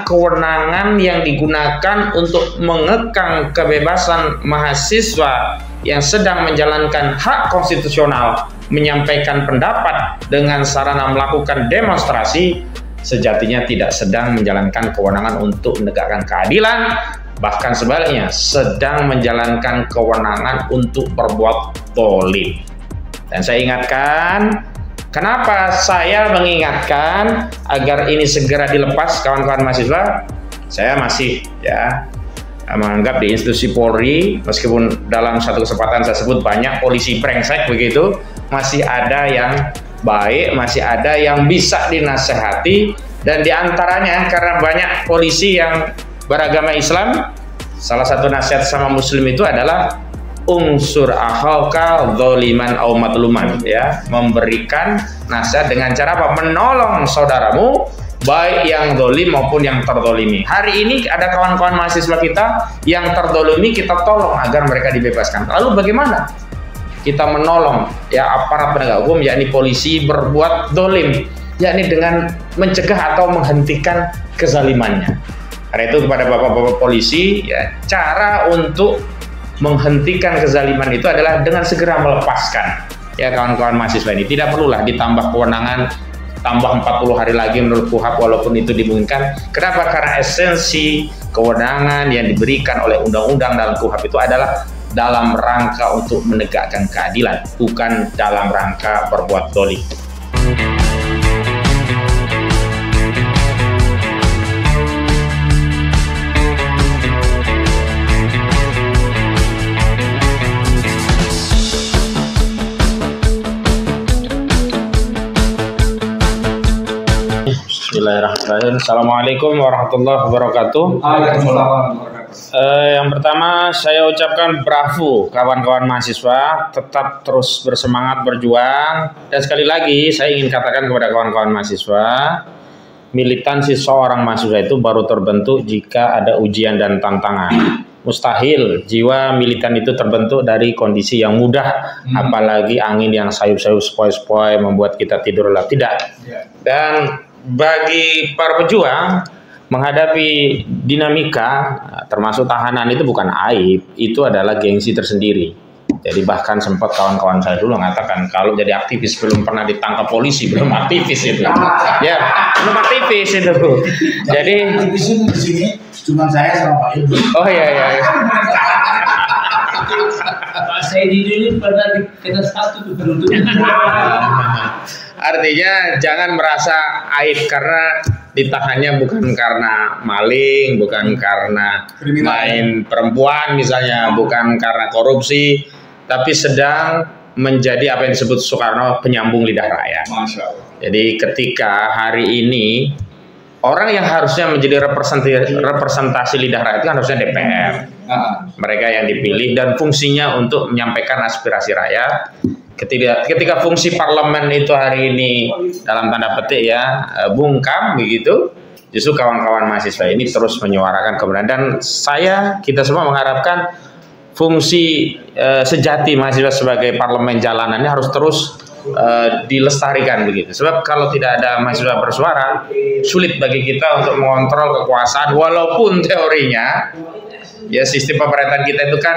kewenangan yang digunakan untuk mengekang kebebasan mahasiswa yang sedang menjalankan hak konstitusional menyampaikan pendapat dengan sarana melakukan demonstrasi sejatinya tidak sedang menjalankan kewenangan untuk menegakkan keadilan, bahkan sebaliknya sedang menjalankan kewenangan untuk berbuat zalim. Dan saya ingatkan, kenapa saya mengingatkan agar ini segera dilepas kawan-kawan mahasiswa? Saya masih menganggap di institusi Polri, meskipun dalam satu kesempatan saya sebut banyak polisi brengsek begitu, masih ada yang baik, masih ada yang bisa dinasehati, dan diantaranya karena banyak polisi yang beragama Islam, salah satu nasihat sama muslim itu adalah unsur akhaka dzaliman aw matluman, memberikan nasihat dengan cara apa? Menolong saudaramu baik yang zalim maupun yang terzalimi. Hari ini ada kawan-kawan mahasiswa kita yang terzalimi, kita tolong agar mereka dibebaskan. Lalu bagaimana kita menolong aparat penegak hukum, yakni polisi, berbuat zalim, yakni dengan mencegah atau menghentikan kezalimannya. Karena itu kepada bapak-bapak polisi, cara untuk menghentikan kezaliman itu adalah dengan segera melepaskan kawan-kawan mahasiswa ini. Tidak perlulah ditambah kewenangan, tambah 40 hari lagi menurut KUHP walaupun itu dimungkinkan. Kenapa? Karena esensi kewenangan yang diberikan oleh undang-undang dalam KUHP itu adalah dalam rangka untuk menegakkan keadilan, bukan dalam rangka berbuat zalim. Bismillahirrahmanirrahim. Assalamualaikum warahmatullahi wabarakatuh. Yang pertama saya ucapkan bravo kawan-kawan mahasiswa, tetap terus bersemangat berjuang. Dan sekali lagi saya ingin katakan kepada kawan-kawan mahasiswa, militansi seorang mahasiswa itu baru terbentuk jika ada ujian dan tantangan. Mustahil jiwa militan itu terbentuk dari kondisi yang mudah, apalagi angin yang sayup-sayup sepoi-sepoi membuat kita tidur lelap. Tidak. Dan bagi para pejuang, menghadapi dinamika termasuk tahanan itu bukan aib, itu adalah gengsi tersendiri. Jadi bahkan sempat kawan-kawan saya dulu mengatakan kalau jadi aktivis belum pernah ditangkap polisi, belum aktivis itu. Belum aktivis itu. Jadi aktivis itu di sini cuma saya sama Pak Ibu. Oh iya. Saya di sini pernah kita satu beruntung. Artinya jangan merasa aib karena ditahannya bukan karena maling, bukan karena main perempuan misalnya, bukan karena korupsi, tapi sedang menjadi apa yang disebut Soekarno penyambung lidah rakyat. Masya Allah. Jadi ketika hari ini orang yang harusnya menjadi representasi lidah rakyat itu kan harusnya DPR. Mereka yang dipilih dan fungsinya untuk menyampaikan aspirasi rakyat. Ketika fungsi parlemen itu hari ini dalam tanda petik bungkam begitu, justru kawan-kawan mahasiswa ini terus menyuarakan kebenaran. Dan kita semua mengharapkan fungsi sejati mahasiswa sebagai parlemen jalanan ini harus terus dilestarikan begitu. Sebab kalau tidak ada mahasiswa bersuara, sulit bagi kita untuk mengontrol kekuasaan. Walaupun teorinya sistem pemerintahan kita itu kan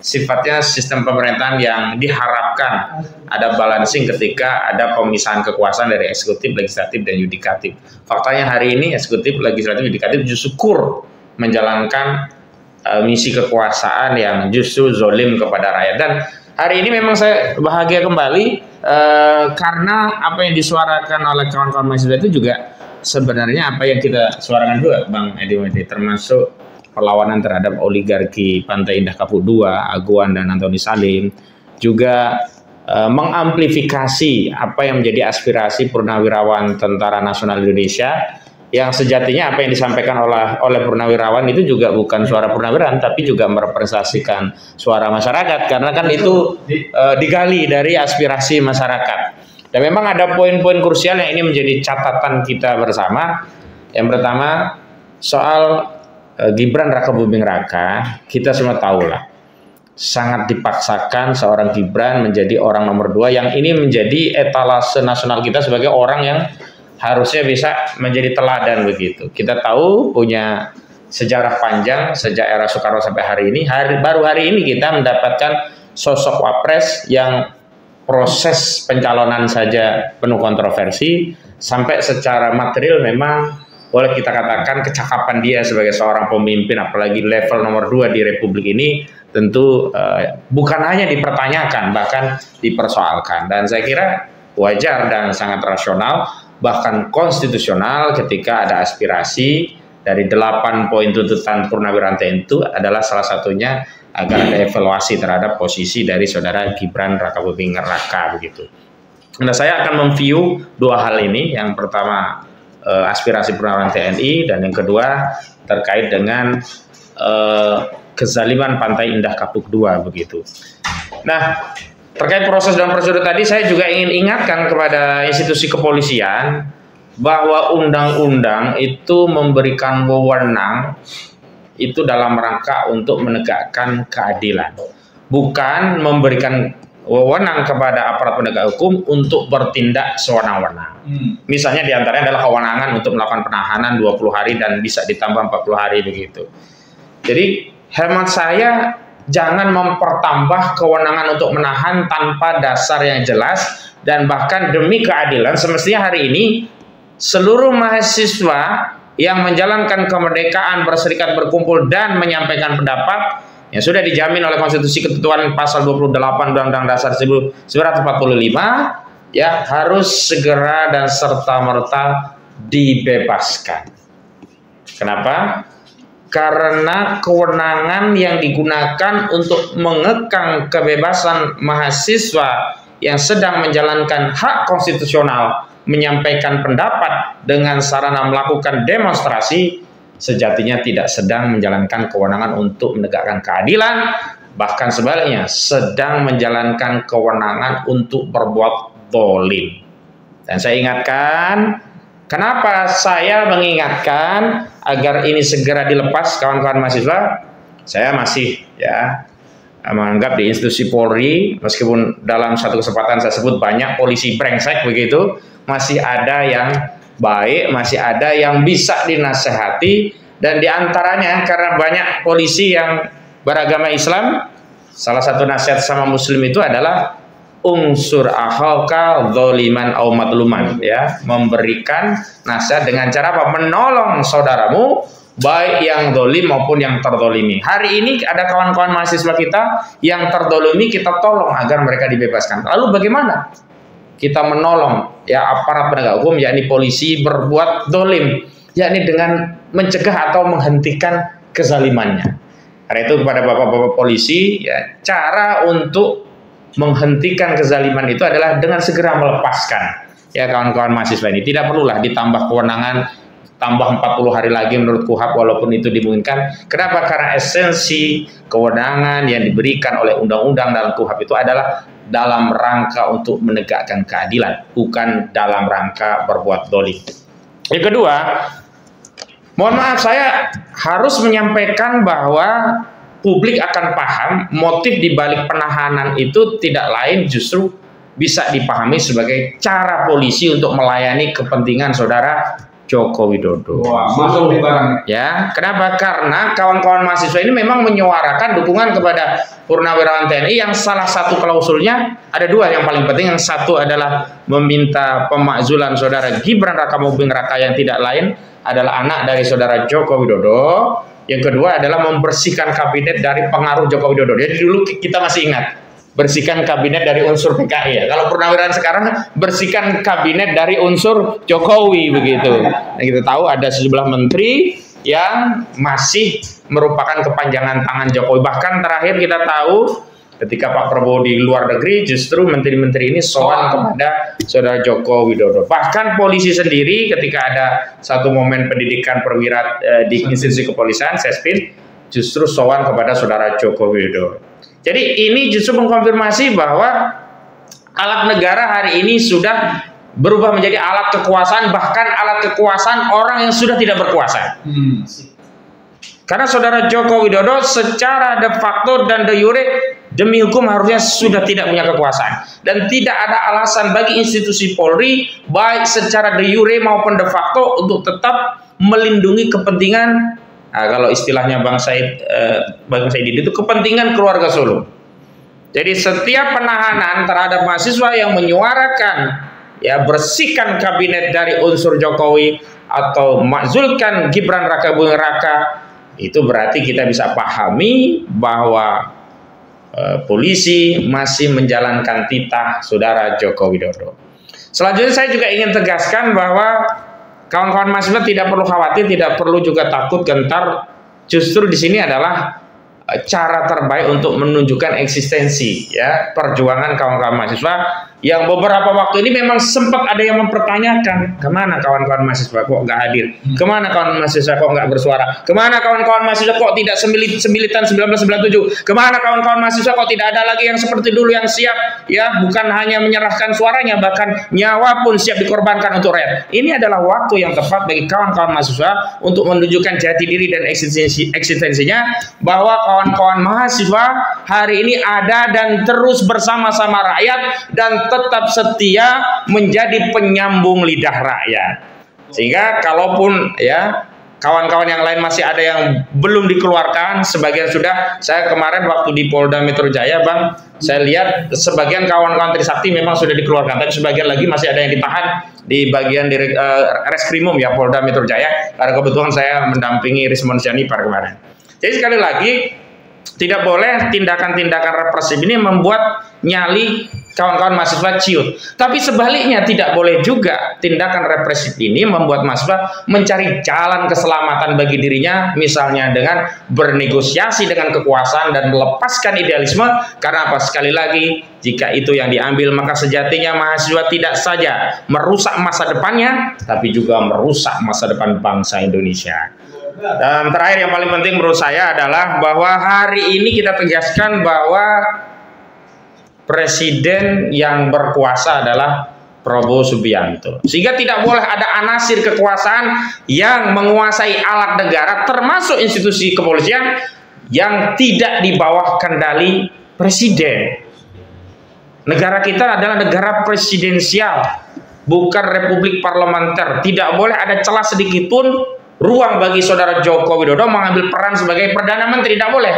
sifatnya sistem pemerintahan yang diharapkan ada balancing ketika ada pemisahan kekuasaan dari eksekutif, legislatif, dan yudikatif. Faktanya hari ini eksekutif, legislatif, yudikatif justru menjalankan misi kekuasaan yang justru zalim kepada rakyat. Dan hari ini memang saya bahagia kembali karena apa yang disuarakan oleh kawan-kawan mahasiswa itu juga sebenarnya apa yang kita suarakan juga, Bang Edi, termasuk perlawanan terhadap oligarki Pantai Indah Kapuk II, Aguan dan Antoni Salim, juga mengamplifikasi apa yang menjadi aspirasi purnawirawan Tentara Nasional Indonesia, yang sejatinya apa yang disampaikan oleh purnawirawan itu juga bukan suara purnawirawan, tapi juga merepresentasikan suara masyarakat, karena kan itu digali dari aspirasi masyarakat. Dan memang ada poin-poin krusial yang ini menjadi catatan kita bersama. Yang pertama soal Gibran Raka Buming Raka, kita semua tahulah sangat dipaksakan seorang Gibran menjadi orang nomor 2 yang ini menjadi etalase nasional kita sebagai orang yang harusnya bisa menjadi teladan begitu. Kita tahu punya sejarah panjang sejak era Soekarno sampai hari ini. Baru hari ini kita mendapatkan sosok wapres yang proses pencalonan saja penuh kontroversi, sampai secara material memang boleh kita katakan kecakapan dia sebagai seorang pemimpin, apalagi level nomor 2 di Republik ini, tentu bukan hanya dipertanyakan, bahkan dipersoalkan. Dan saya kira wajar dan sangat rasional, bahkan konstitusional ketika ada aspirasi dari 8 poin tuntutan Purnawirawan TNI itu adalah salah satunya agar ada evaluasi terhadap posisi dari saudara Gibran Rakabuming Raka begitu. Nah, saya akan memview dua hal ini. Yang pertama aspirasi Purnawirawan TNI, dan yang kedua terkait dengan kezaliman Pantai Indah Kapuk II begitu. Nah, terkait proses dan prosedur tadi, saya juga ingin ingatkan kepada institusi kepolisian bahwa undang-undang itu memberikan wewenang itu dalam rangka untuk menegakkan keadilan, bukan memberikan wewenang kepada aparat penegak hukum untuk bertindak sewenang-wenang. Misalnya diantaranya adalah kewenangan untuk melakukan penahanan 20 hari dan bisa ditambah 40 hari begitu. Jadi hemat saya, jangan mempertambah kewenangan untuk menahan tanpa dasar yang jelas, dan bahkan demi keadilan semestinya hari ini seluruh mahasiswa yang menjalankan kemerdekaan, berserikat, berkumpul, dan menyampaikan pendapat yang sudah dijamin oleh konstitusi ketentuan pasal 28 Undang-Undang Dasar 1945 ya harus segera dan serta-merta dibebaskan. Kenapa? Karena kewenangan yang digunakan untuk mengekang kebebasan mahasiswa yang sedang menjalankan hak konstitusional menyampaikan pendapat dengan sarana melakukan demonstrasi sejatinya tidak sedang menjalankan kewenangan untuk menegakkan keadilan, bahkan sebaliknya sedang menjalankan kewenangan untuk berbuat zalim. Dan saya ingatkan, kenapa saya mengingatkan agar ini segera dilepas kawan-kawan mahasiswa? Saya masih menganggap di institusi Polri, meskipun dalam satu kesempatan saya sebut banyak polisi brengsek begitu, masih ada yang baik, masih ada yang bisa dinasehati, dan diantaranya karena banyak polisi yang beragama Islam, salah satu nasihat sama muslim itu adalah unsur akhaka dzaliman au matluman, ya, memberikan nasihat dengan cara apa? Menolong saudaramu, baik yang zalim maupun yang terzalimi. Hari ini ada kawan-kawan mahasiswa kita yang terzalimi, kita tolong agar mereka dibebaskan. Lalu bagaimana kita menolong ya aparat penegak hukum, yakni polisi, berbuat zalim, yakni dengan mencegah atau menghentikan kezalimannya. Karena itu kepada bapak-bapak polisi, ya, cara untuk menghentikan kezaliman itu adalah dengan segera melepaskan ya kawan-kawan mahasiswa ini. Tidak perlulah ditambah kewenangan, tambah 40 hari lagi menurut KUHAP walaupun itu dimungkinkan. Kenapa? Karena esensi kewenangan yang diberikan oleh undang-undang dalam KUHAP itu adalah dalam rangka untuk menegakkan keadilan, bukan dalam rangka berbuat zalim. Yang kedua, mohon maaf, saya harus menyampaikan bahwa publik akan paham motif dibalik penahanan itu tidak lain justru bisa dipahami sebagai cara polisi untuk melayani kepentingan saudara Joko Widodo. Wah, masuk di barang. Ya, kenapa? Karena kawan-kawan mahasiswa ini memang menyuarakan dukungan kepada Purnawirawan TNI yang salah satu klausulnya ada dua yang paling penting. Yang satu adalah meminta pemakzulan saudara Gibran Rakabuming Raka yang tidak lain adalah anak dari saudara Joko Widodo. Yang kedua adalah membersihkan kabinet dari pengaruh Joko Widodo. Jadi dulu kita masih ingat, bersihkan kabinet dari unsur PKI ya. Kalau Purnawirawan sekarang bersihkan kabinet dari unsur Jokowi begitu. Nah, kita tahu ada sejumlah menteri yang masih merupakan kepanjangan tangan Jokowi. Bahkan terakhir kita tahu ketika Pak Prabowo di luar negeri, justru menteri-menteri ini sowan kepada saudara Joko Widodo. Bahkan polisi sendiri ketika ada satu momen pendidikan perwira di institusi kepolisian, Sespin, justru sowan kepada saudara Joko Widodo. Jadi ini justru mengkonfirmasi bahwa alat negara hari ini sudah berubah menjadi alat kekuasaan, bahkan alat kekuasaan orang yang sudah tidak berkuasa. Karena saudara Joko Widodo secara de facto dan de jure demi hukum harusnya sudah tidak punya kekuasaan, dan tidak ada alasan bagi institusi Polri baik secara de jure maupun de facto untuk tetap melindungi kepentingan, kalau istilahnya Bang Said itu kepentingan keluarga Solo. Jadi setiap penahanan terhadap mahasiswa yang menyuarakan ya bersihkan kabinet dari unsur Jokowi atau makzulkan Gibran Raka Buming Raka, itu berarti kita bisa pahami bahwa polisi masih menjalankan titah saudara Joko Widodo. Selanjutnya saya juga ingin tegaskan bahwa kawan-kawan mahasiswa tidak perlu khawatir, tidak perlu juga takut gentar. Justru di sini adalah cara terbaik untuk menunjukkan eksistensi ya perjuangan kawan-kawan mahasiswa yang beberapa waktu ini memang sempat ada yang mempertanyakan, kemana kawan-kawan mahasiswa kok nggak hadir, kemana kawan mahasiswa kok nggak bersuara, kemana kawan-kawan mahasiswa kok tidak semilitan 1997, kemana kawan-kawan mahasiswa kok tidak ada lagi yang seperti dulu yang siap ya bukan hanya menyerahkan suaranya, bahkan nyawa pun siap dikorbankan untuk rakyat. Ini adalah waktu yang tepat bagi kawan-kawan mahasiswa untuk menunjukkan jati diri dan eksistensinya, bahwa kawan-kawan mahasiswa hari ini ada dan terus bersama-sama rakyat dan tetap setia menjadi penyambung lidah rakyat. Sehingga kalaupun ya kawan-kawan yang lain masih ada yang belum dikeluarkan, sebagian sudah. Saya kemarin waktu di Polda Metro Jaya, Bang, saya lihat sebagian kawan-kawan Trisakti memang sudah dikeluarkan, tapi sebagian lagi masih ada yang ditahan di bagian Reskrimum ya Polda Metro Jaya, karena kebetulan saya mendampingi Rismon Sianipar kemarin. Jadi sekali lagi tidak boleh tindakan-tindakan represif ini membuat nyali kawan-kawan mahasiswa ciut. Tapi sebaliknya tidak boleh juga tindakan represif ini membuat mahasiswa mencari jalan keselamatan bagi dirinya, misalnya dengan bernegosiasi dengan kekuasaan dan melepaskan idealisme. Karena apa? Sekali lagi, jika itu yang diambil, maka sejatinya mahasiswa tidak saja merusak masa depannya, tapi juga merusak masa depan bangsa Indonesia. Dan terakhir yang paling penting menurut saya adalah bahwa hari ini kita tegaskan bahwa presiden yang berkuasa adalah Prabowo Subianto. Sehingga tidak boleh ada anasir kekuasaan yang menguasai alat negara termasuk institusi kepolisian yang tidak di bawah kendali presiden. Negara kita adalah negara presidensial, bukan republik parlementer. Tidak boleh ada celah sedikit pun ruang bagi saudara Joko Widodo mengambil peran sebagai Perdana Menteri, tidak boleh.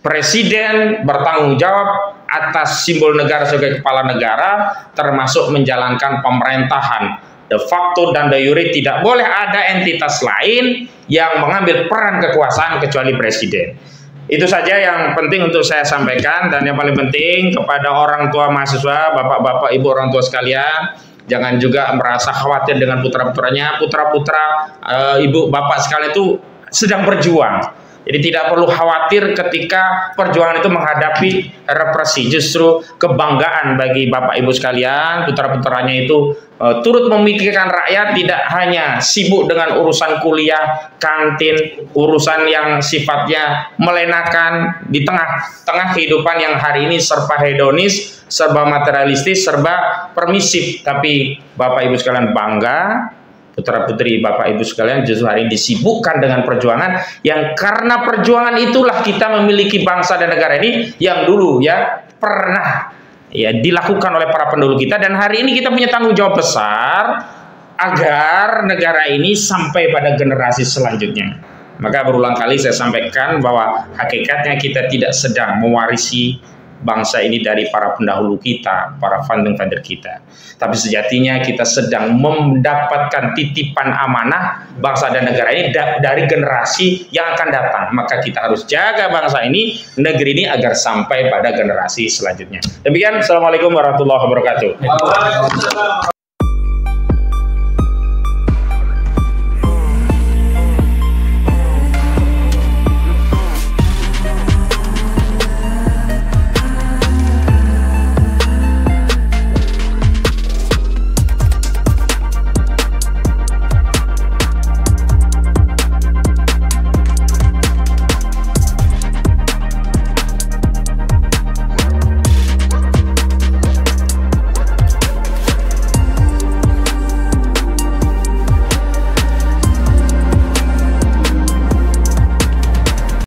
Presiden bertanggung jawab atas simbol negara sebagai kepala negara, termasuk menjalankan pemerintahan. De facto dan de jure tidak boleh ada entitas lain yang mengambil peran kekuasaan kecuali presiden. Itu saja yang penting untuk saya sampaikan, dan yang paling penting kepada orang tua mahasiswa, bapak-bapak, ibu orang tua sekalian, jangan juga merasa khawatir dengan putra-putranya. Putra-putra, ibu bapak sekalian itu sedang berjuang. Jadi tidak perlu khawatir ketika perjuangan itu menghadapi represi. Justru kebanggaan bagi bapak ibu sekalian, putra-putranya itu turut memikirkan rakyat, tidak hanya sibuk dengan urusan kuliah, kantin, urusan yang sifatnya melenakan di tengah-tengah kehidupan yang hari ini serba hedonis, serba materialistis, serba permisif. Tapi bapak ibu sekalian bangga, putra-putri bapak ibu sekalian justru hari ini disibukkan dengan perjuangan, yang karena perjuangan itulah kita memiliki bangsa dan negara ini yang dulu ya pernah ya dilakukan oleh para pendahulu kita, dan hari ini kita punya tanggung jawab besar agar negara ini sampai pada generasi selanjutnya. Maka berulang kali saya sampaikan bahwa hakikatnya kita tidak sedang mewarisi bangsa ini dari para pendahulu kita, para founder kita. Tapi sejatinya kita sedang mendapatkan titipan amanah bangsa dan negara ini dari generasi yang akan datang. Maka kita harus jaga bangsa ini, negeri ini agar sampai pada generasi selanjutnya. Demikian, Assalamualaikum warahmatullahi wabarakatuh.